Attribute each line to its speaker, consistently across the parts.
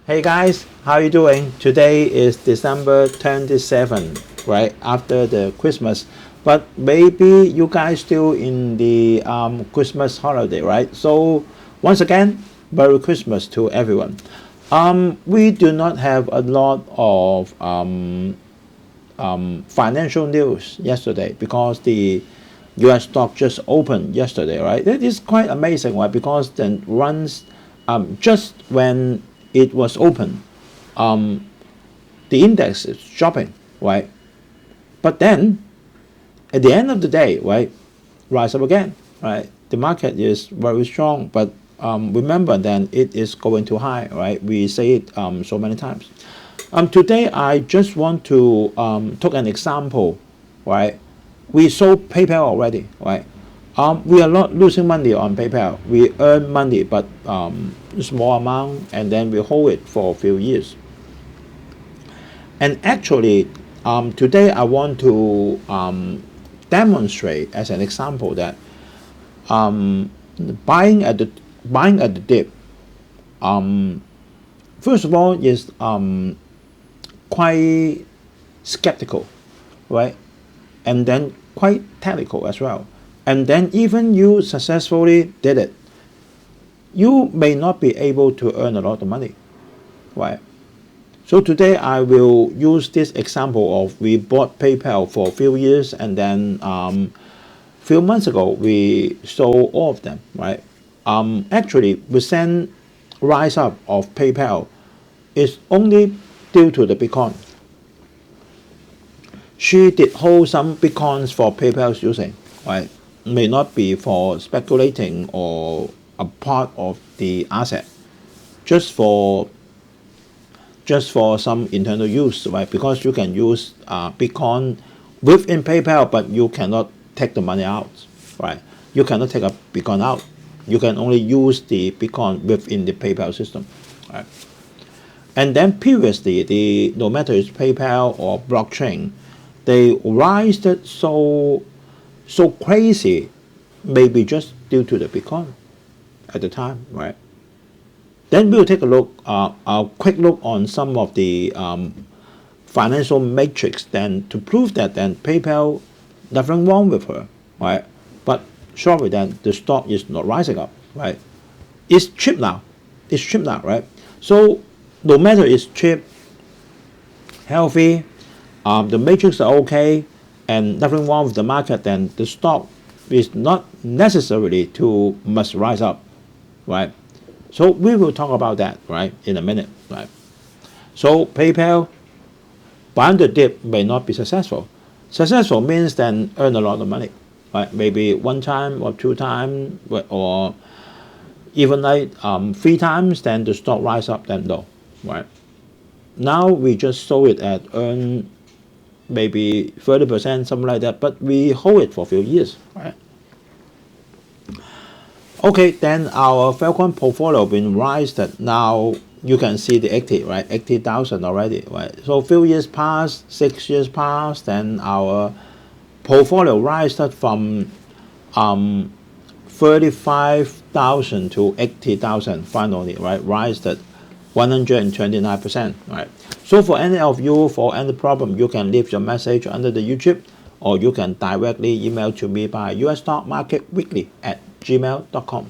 Speaker 1: Hey guys, how you doing? Today is December 27th, right after the Christmas. But maybe you guys still in the Christmas holiday, right? So once again, Merry Christmas to everyone. We do not have a lot of financial news yesterday because the U.S. stock just opened yesterday, right? It is quite amazing, right? Because then runs just when it was open, the index is dropping, right? But then at the end of the day, right, rise up again, right? The market is very strong, but remember then it is going too high, right? We say it so many times. Today I just want to take an example, right? We sold PayPal already, right? We are not losing money on PayPal. We earn money, but small amount, and then we hold it for a few years. And actually, today I want to demonstrate as an example that buying at the dip, first of all, is quite skeptical, right? And then quite technical as well. And then even you successfully did it, you may not be able to earn a lot of money, right? So today I will use this example of we bought PayPal for a few years, and then few months ago we sold all of them, right? Actually, recent rise up of PayPal is only due to the Bitcoin. She did hold some Bitcoins for PayPal's using, right? May not be for speculating or a part of the asset, just for some internal use, right? Because you can use Bitcoin within PayPal, but you cannot take the money out, right? You cannot take a Bitcoin out. You can only use the Bitcoin within the PayPal system, right? And then previously, no matter it's PayPal or blockchain, they rised so crazy, maybe just due to the Bitcoin at the time, right? Then we'll take a quick look on some of the financial matrix then to prove that then PayPal, nothing wrong with her, right? But sorry, then the stock is not rising up, right? It's cheap now. It's cheap now, right? So no matter it's cheap, healthy, the matrix are okay, and nothing wrong with the market, then the stock is not necessarily to must rise up, right? So we will talk about that, right, in a minute, right? So PayPal, buying the dip may not be successful. Successful means then earn a lot of money, right? Maybe one time or two times, or even like 3 times, then the stock rise up, then no, right? Now we just sold it at earn maybe 30%, something like that, but we hold it for a few years, right? Okay, then our Falcon portfolio been raised that now you can see the 80, right? 80,000 already, right? So a few years passed, 6 years passed, then our portfolio raised from 35,000 to 80,000 finally, right? Raised at 129%, right? So for any of you, for any problem, you can leave your message under the YouTube, or you can directly email to me by usstockmarketweekly@gmail.com.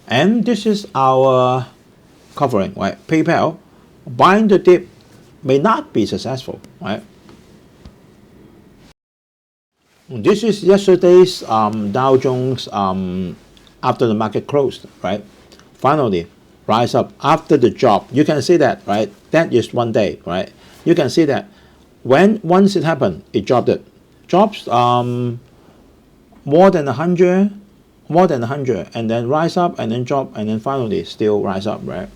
Speaker 1: And this is our covering, right? PayPal, buying the dip may not be successful, right? This is yesterday's Dow Jones after the market closed, right? Finally, rise up after the drop. You can see that, right? That is one day, right? You can see that once it happened, it dropped it. Drops more than 100, and then rise up, and then drop, and then finally still rise up, right?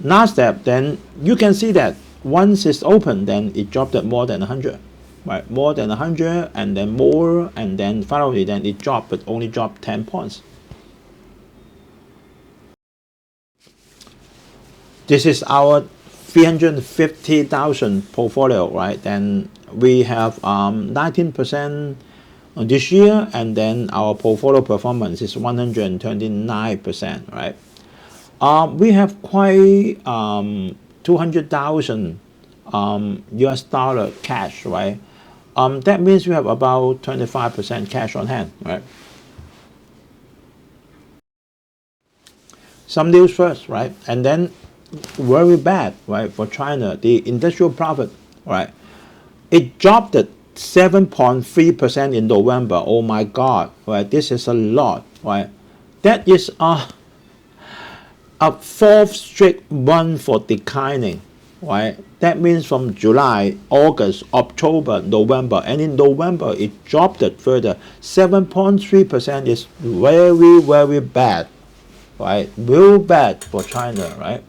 Speaker 1: Nasdaq, then you can see that once it's open, then it dropped at more than 100, right? More than 100, and then more, and then finally then it dropped, but only dropped 10 points. This is our 350,000 portfolio, right? Then we have 19% this year, and then our portfolio performance is 129%, right? We have quite 200,000 US dollar cash, right? That means we have about 25% cash on hand, right? Some news first, right? And then very bad, right? For China, the industrial profit, right? It dropped at 7.3% in November. Oh my God, right? This is a lot, right? That is a fourth straight month for declining, right? That means from July, August, October, November, and in November it dropped it further. 7.3% is very, very bad, right? Real bad for China, right?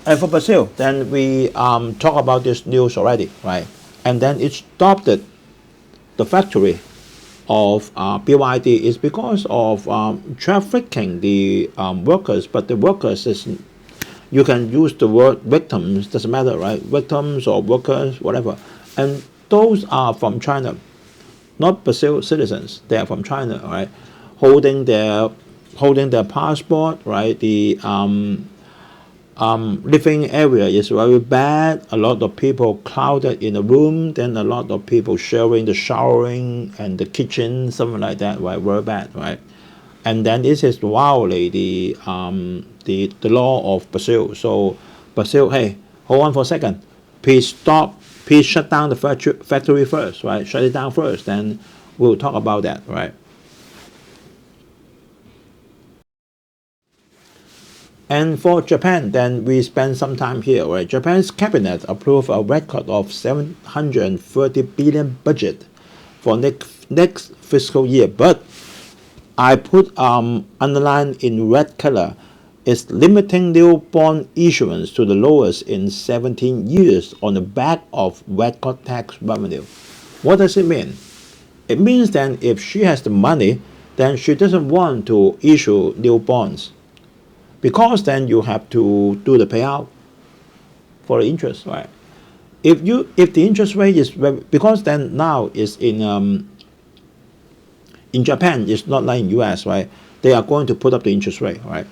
Speaker 1: And for Brazil, then we talk about this news already, right? And then it stopped it, the factory of BYD is because of trafficking the workers, but the workers is, you can use the word victims, doesn't matter, right? Victims or workers, whatever. And those are from China, not Brazil citizens. They are from China, right? Holding their passport, right? The living area is very bad. A lot of people crowded in a room, then a lot of people sharing the showering and the kitchen, something like that, right? Very bad, right? And then this is violate the law of Brazil. So Brazil, hey, hold on for a second. Please stop. Please shut down the factory first, right? Shut it down first, then we'll talk about that, right? And for Japan, then we spend some time here, right? Japan's cabinet approved a record of 730 billion budget for next fiscal year. But I put underline in red color is limiting new bond issuance to the lowest in 17 years on the back of record tax revenue. What does it mean? It means then if she has the money, then she doesn't want to issue new bonds, because then you have to do the payout for the interest, right? If the interest rate is because then now is in Japan, it's not like in US, right? They are going to put up the interest rate, right?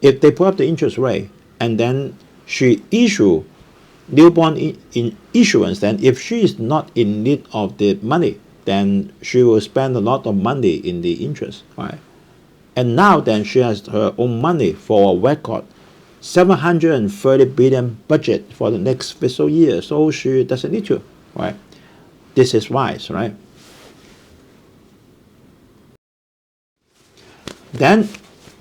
Speaker 1: If they put up the interest rate and then she issue new bond in issuance, then if she is not in need of the money, then she will spend a lot of money in the interest, right? And now then she has her own money for a record 730 billion budget for the next fiscal year, so she doesn't need to, right? This is wise, right? Then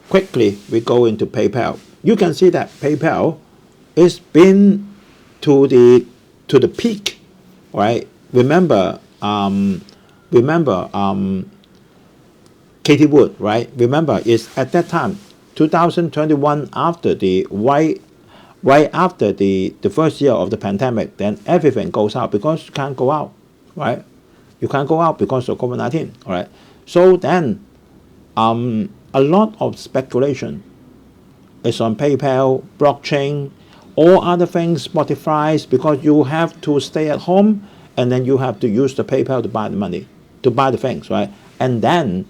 Speaker 1: quickly we go into PayPal. You can see that PayPal is been to the peak, right? Remember Katie Wood, right? Remember, it's at that time, 2021, after the right after the first year of the pandemic, then everything goes out because you can't go out, right? You can't go out because of COVID-19, all right? So then, a lot of speculation is on PayPal, blockchain, all other things, Spotify, because you have to stay at home and then you have to use the PayPal to buy the money, to buy the things, right? And then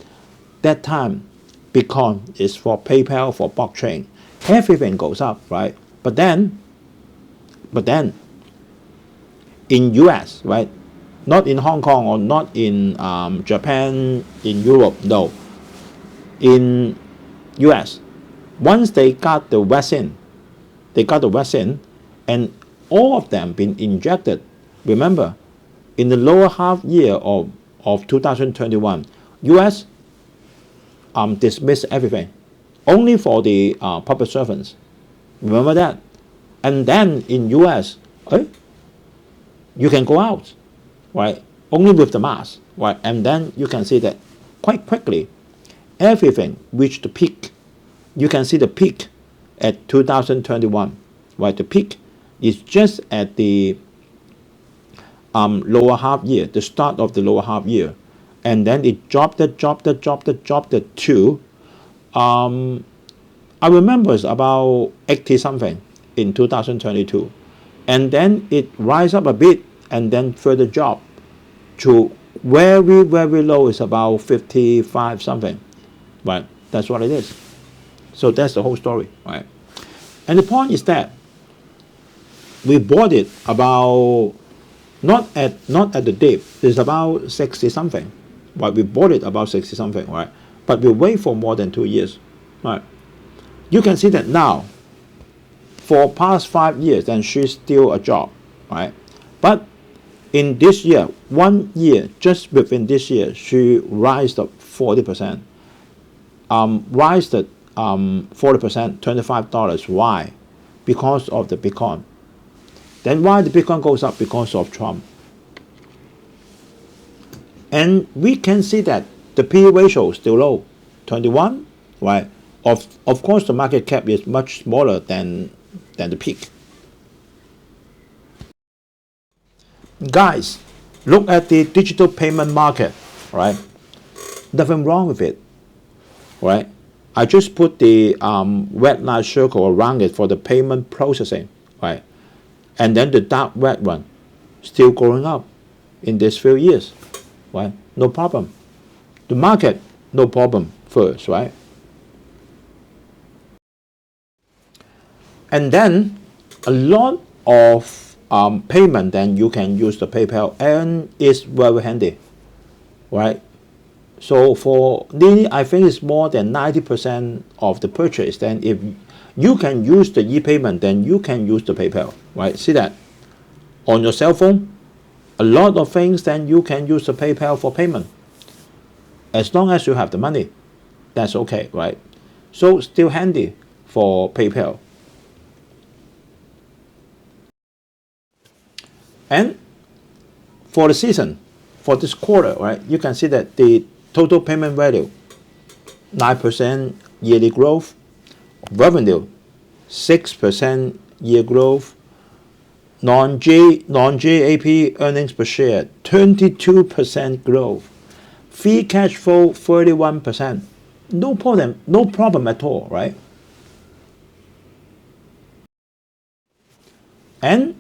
Speaker 1: that time, Bitcoin is for PayPal, for blockchain. Everything goes up, right? But then, in US, right? Not in Hong Kong or not in Japan, in Europe, no. In US, once they got the vaccine, and all of them been injected. Remember, in the lower half year of 2021, US dismiss everything, only for the public servants. Remember that? And then in US, you can go out, right? Only with the mask, right? And then you can see that quite quickly, everything reached the peak. You can see the peak at 2021, right? The peak is just at the lower half year, the start of the lower half year. And then it dropped it to, I remember it's about 80 something in 2022. And then it rise up a bit and then further drop. to very, very low is about 55 something, right? That's what it is. So that's the whole story, right? And the point is that we bought it about not at the dip. It's about 60 something, but we bought it about 60 something, right? But we wait for more than 2 years, right? You can see that now, for past 5 years, then she's still a job, right? But in this year, 1 year, just within this year, she rised up 40%. Rised at 40%, $25. Why? Because of the Bitcoin. Then why the Bitcoin goes up? Because of Trump. And we can see that the P/E ratio is still low, 21, right? Of course, the market cap is much smaller than the peak. Guys, look at the digital payment market, right? Nothing wrong with it, right? I just put the red line circle around it for the payment processing, right? And then the dark red one, still going up in these few years, right? No problem. The market, no problem first, right? And then a lot of payment, then you can use the PayPal, and it's very handy, right? So for nearly, I think it's more than 90% of the purchase, then if you can use the e-payment, then you can use the PayPal, right? See that? On your cell phone, a lot of things, then you can use the PayPal for payment. As long as you have the money, that's okay, right? So still handy for PayPal. And for the season, for this quarter, right, you can see that the total payment value, 9% yearly growth, revenue, 6% year growth, non-GAAP earnings per share, 22% growth, free cash flow, 31%. No problem at all, right? And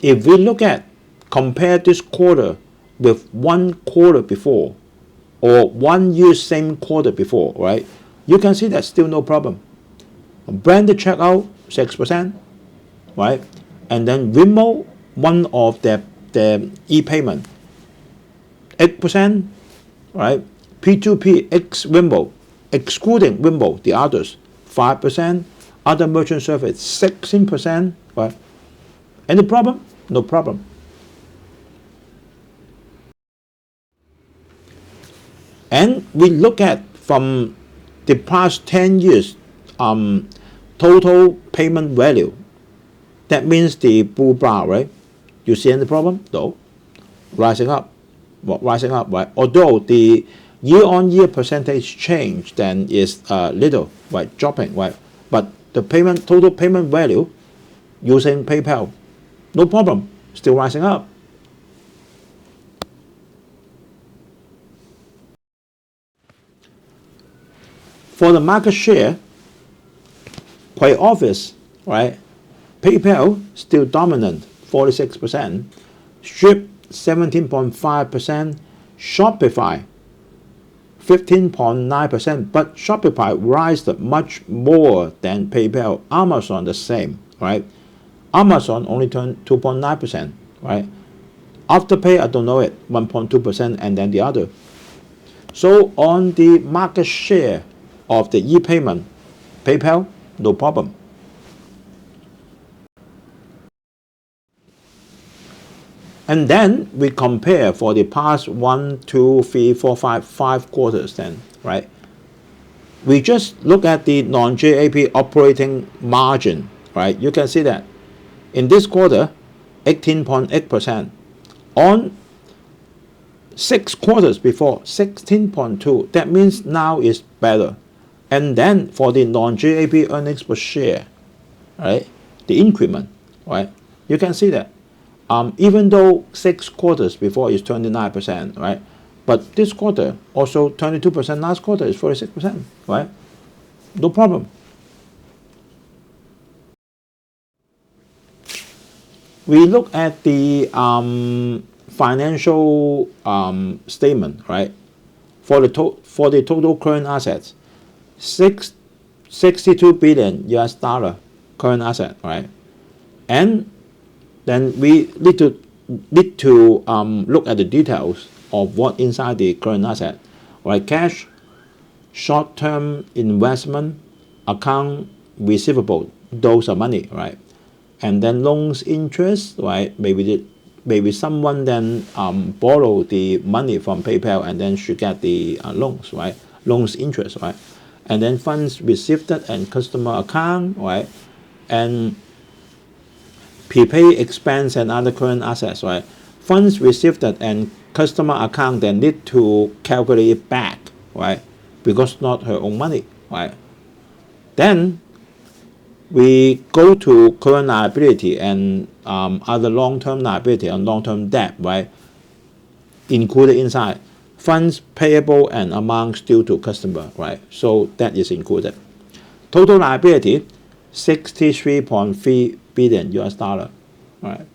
Speaker 1: if we look at, compare this quarter with 1 quarter before, or 1 year same quarter before, right? You can see that's still no problem. Branded checkout, 6%, right? And then Venmo, one of the e-payment, 8%, right? P2P ex Venmo, excluding Venmo, the others, 5%. Other merchant service, 16%, right? Any problem? No problem. And we look at from the past 10 years total payment value. That means the blue bar, right? You see any problem? No. Rising up. Well, rising up, right? Although the year-on-year percentage change then is little, right? Dropping, right? But the total payment value using PayPal, no problem, still rising up. For the market share, quite obvious, right? PayPal still dominant, 46%, Stripe 17.5%, Shopify 15.9%, but Shopify rised much more than PayPal. Amazon the same, right? Amazon only turned 2.9%, right? Afterpay, I don't know it, 1.2%, and then the other. So on the market share of the e-payment, PayPal, no problem. And then we compare for the past 1, 2, 3, 4, 5 quarters then, right? We just look at the non-GAAP operating margin, right? You can see that in this quarter, 18.8%. On 6 quarters before, 16.2. That means now is better. And then for the non-GAAP earnings per share, right? The increment, right? You can see that. Even though 6 quarters before is 29%, right? But this quarter also 22%, last quarter is 46%, right? No problem. We look at the financial statement, right? For the total current assets, 62 billion US dollar current asset, right? And then we need to look at the details of what inside the current asset, right? Cash, short-term investment, account receivable, those are money, right? And then loans interest, right? Maybe someone then borrow the money from PayPal and then should get the loans, right? Loans interest, right? And then funds received and customer account, right? And prepaid expense and other current assets, right? Funds received and customer account then need to calculate it back, right? Because not her own money, right? Then we go to current liability and other long-term liability and long-term debt, right? Included inside funds payable and amounts due to customer, right? So that is included. Total liability, 63.3 billion US dollar, right?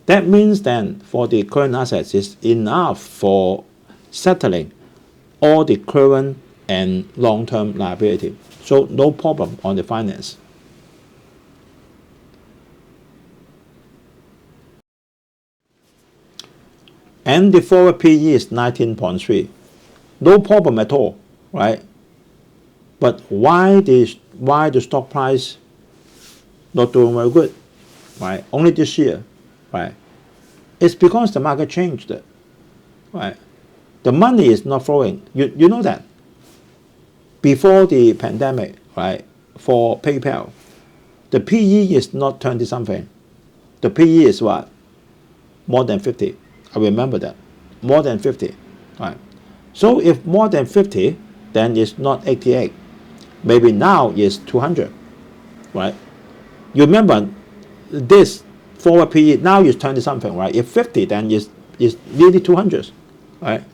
Speaker 1: That means then for the current assets is enough for settling all the current and long-term liability. So no problem on the finance. And the forward PE is 19.3. No problem at all, right? But why the stock price not doing very good, right? Only this year, right? It's because the market changed, right? The money is not flowing. You know that. Before the pandemic, right? For PayPal, the PE is not 20 something. The PE is what? More than 50. I remember that. More than 50, right? So if more than 50, then it's not 88. Maybe now it's 200, right? You remember this forward PE now is 20 something, right? If 50, then it's nearly 200, right?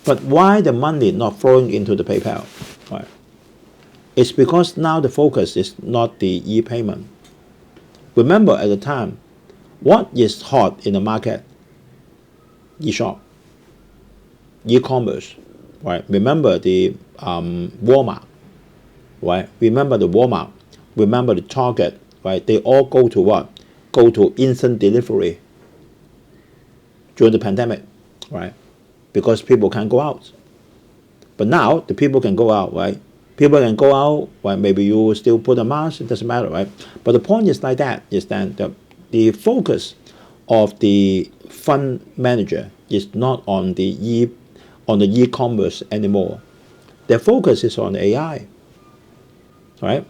Speaker 1: But why the money not flowing into the PayPal, right? It's because now the focus is not the e-payment. Remember at the time, what is hot in the market? E-shop, e-commerce, right? Remember the Walmart, right? Remember the Walmart, remember the Target, right? They all go to what? Go to instant delivery during the pandemic, right? Because people can't go out. But now the people can go out, right? People can go out, right? Maybe you still put a mask, it doesn't matter, right? But the point is like that, is that the focus of the fund manager is not on the e-commerce anymore. Their focus is on AI, right?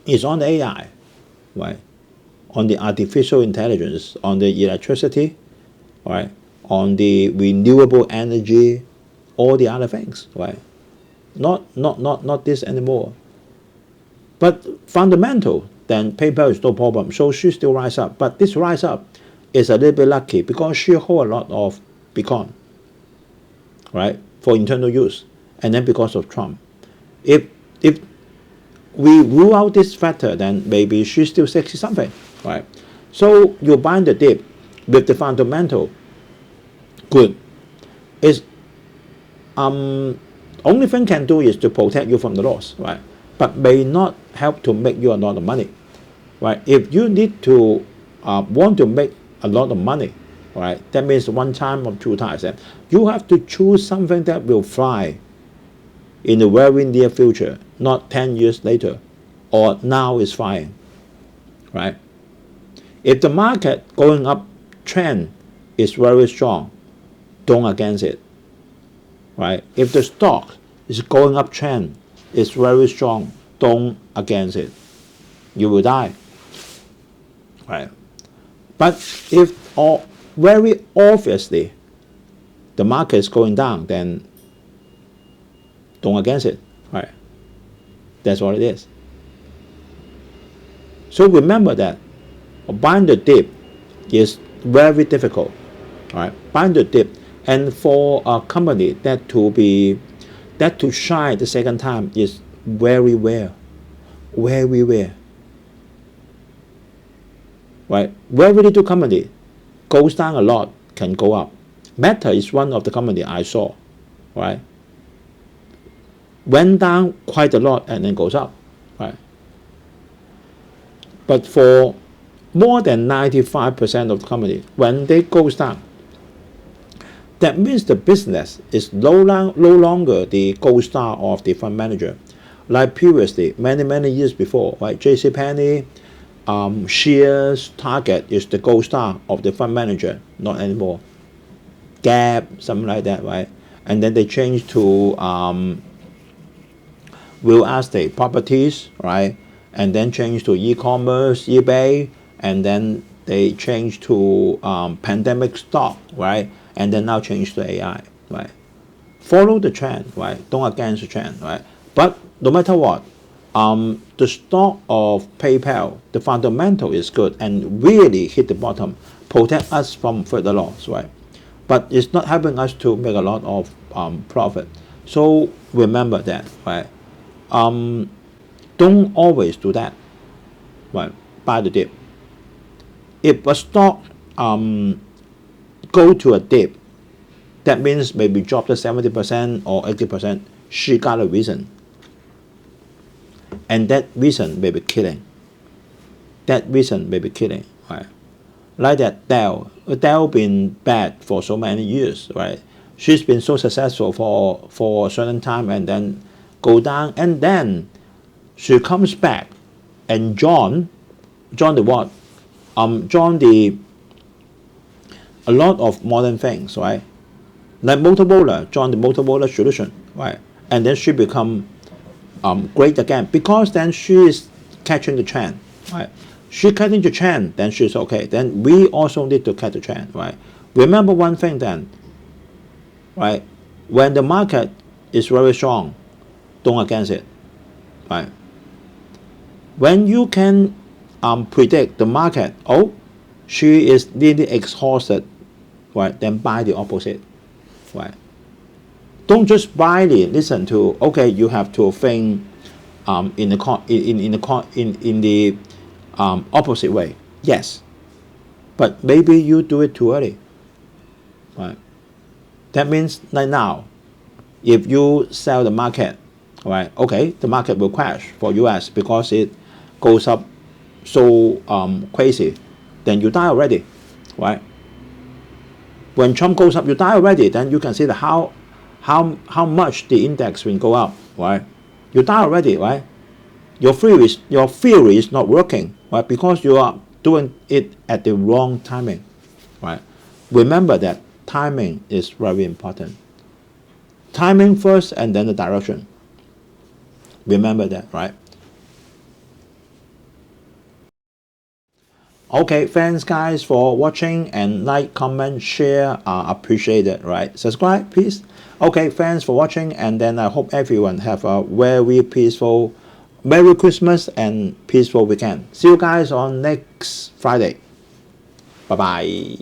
Speaker 1: It's on AI, right? On the artificial intelligence, on the electricity, right? On the renewable energy, all the other things, right? Not this anymore. But fundamental, then PayPal is no problem. So she still rise up. But this rise up is a little bit lucky because she hold a lot of Bitcoin, right? For internal use. And then because of Trump. If we rule out this factor, then maybe she's still 60 something, right? So you bind the dip with the fundamental good. Is only thing can do is to protect you from the loss, right? But may not help to make you a lot of money, right? If you need to want to make a lot of money, right? That means one time or two times. You have to choose something that will fly in the very near future, not 10 years later, or now is flying, right? If the market going up trend is very strong, don't against it, right? If the stock is going up trend, is very strong, don't against it. You will die, right? But if very obviously the market is going down, then don't against it, right? That's what it is. So remember that buying the dip is very difficult, right? Buying the dip, and for a company that to shine the second time is very rare, very rare, right? Very little company goes down a lot can go up. Meta is one of the company I saw, right? Went down quite a lot and then goes up, right? But for more than 95% of the company, when they goes down, that means the business is no longer the gold star of the fund manager. Like previously, many years before, right? JCPenney, Shears, Target is the gold star of the fund manager, not anymore. Gap, something like that, right? And then they changed to real estate properties, right? And then changed to e-commerce, eBay, and then they changed to pandemic stock, right? And then now change to AI, right? Follow the trend, right? Don't against the trend, right? But no matter what, the stock of PayPal, the fundamental is good and really hit the bottom, protect us from further loss, right? But it's not helping us to make a lot of profit. So remember that, right? Don't always do that, right? Buy the dip. If a stock go to a dip, that means maybe drop to 70% or 80%. She got a reason, and that reason may be killing. That reason may be killing, right? Like that Dell been bad for so many years, right? She's been so successful for a certain time and then go down, and then she comes back, and John the what? John the a lot of modern things, right? Like Motorola, join the Motorola solution, right? And then she become great again because then she is catching the trend, right? She catching the trend, then she's okay. Then we also need to catch the trend, right? Remember one thing then, right? When the market is very strong, don't against it, right? When you can predict the market, oh, she is nearly exhausted, right? Then buy the opposite. Right. Don't just blindly listen to. Okay, you have to think in the opposite way. Yes, but maybe you do it too early. Right. That means like now, if you sell the market, right? Okay, the market will crash for US because it goes up so crazy. Then you die already, right? When Trump goes up, you die already. Then you can see how much the index will go up, right? You die already, right? Your theory is not working, right? Because you are doing it at the wrong timing, right? Remember that timing is very important. Timing first, and then the direction. Remember that, right? Okay, thanks guys for watching, and like, comment, share, appreciated, right? Subscribe, please. Okay, thanks for watching, and then I hope everyone have a very peaceful, Merry Christmas and peaceful weekend. See you guys on next Friday. Bye bye.